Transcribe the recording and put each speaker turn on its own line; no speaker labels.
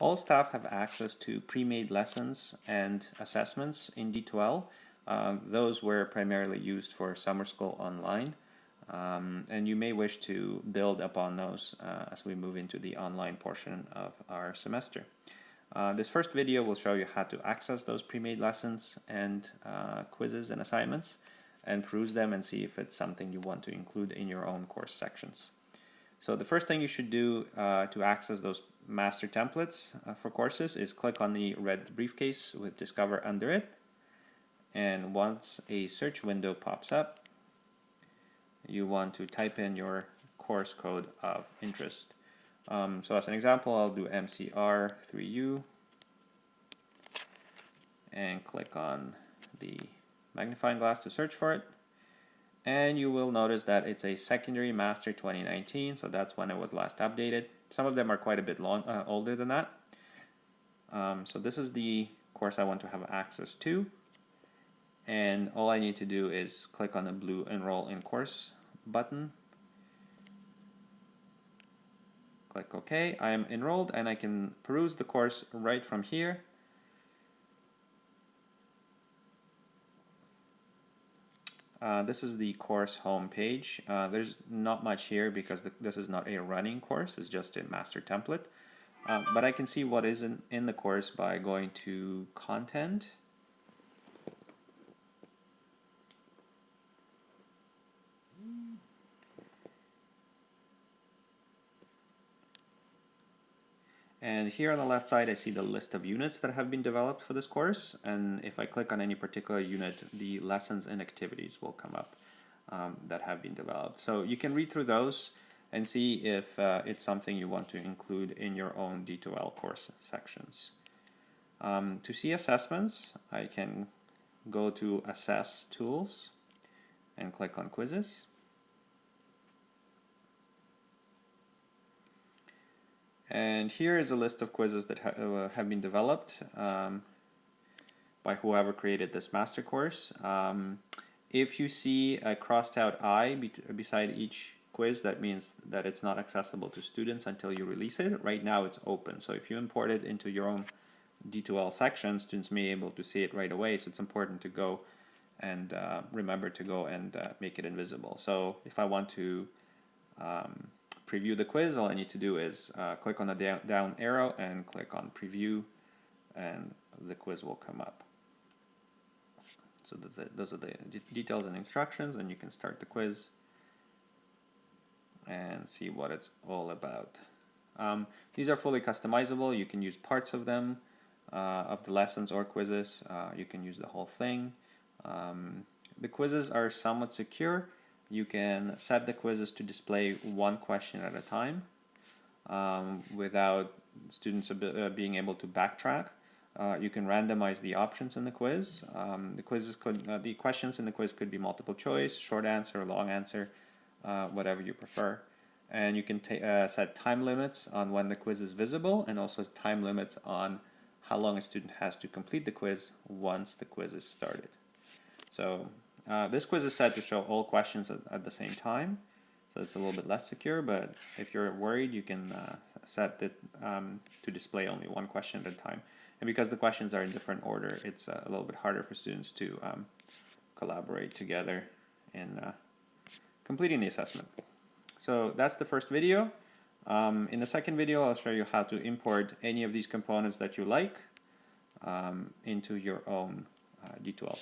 All staff have access to pre-made lessons and assessments in D2L. Those were primarily used for summer school online, and you may wish to build upon those as we move into the online portion of our semester. This first video will show you how to access those pre-made lessons and quizzes and assignments, and peruse them and see if it's something you want to include in your own course sections. So the first thing you should do to access those master templates for courses is click on the red briefcase with Discover under it. And once a search window pops up, you want to type in your course code of interest. So as an example, I'll do MCR3U and click on the magnifying glass to search for it. And you will notice that it's a secondary master 2019, so that's when it was last updated. Some of them are quite a bit older than that. So this is the course I want to have access to. And all I need to do is click on the blue Enroll in Course button. Click OK. I am enrolled and I can peruse the course right from here. This is the course home page. There's not much here because this is not a running course, it's just a master template. But I can see what is in the course by going to Content. And here on the left side, I see the list of units that have been developed for this course. And if I click on any particular unit, the lessons and activities will come up that have been developed. So you can read through those and see if it's something you want to include in your own D2L course sections. To see assessments, I can go to Assess Tools and click on Quizzes. And here is a list of quizzes that have been developed by whoever created this master course. If you see a crossed out I beside each quiz, that means that it's not accessible to students until you release it. Right now it's open, so if you import it into your own D2L section, students may be able to see it right away, so it's important to go and remember to go and make it invisible. So if I want to preview the quiz, all I need to do is click on the down arrow and click on Preview, and the quiz will come up. So those are the details and instructions, and you can start the quiz and see what it's all about. These are fully customizable. You can use parts of them, of the lessons or quizzes. You can use the whole thing. The quizzes are somewhat secure. You can set the quizzes to display one question at a time without students being able to backtrack. You can randomize the options in the quiz. The questions in the quiz could be multiple choice, short answer, long answer, whatever you prefer. And you can set time limits on when the quiz is visible, and also time limits on how long a student has to complete the quiz once the quiz is started. So this quiz is set to show all questions at the same time, so it's a little bit less secure, but if you're worried, you can set it to display only one question at a time. And because the questions are in different order, it's a little bit harder for students to collaborate together in completing the assessment. So that's the first video. In the second video, I'll show you how to import any of these components that you like into your own D2L.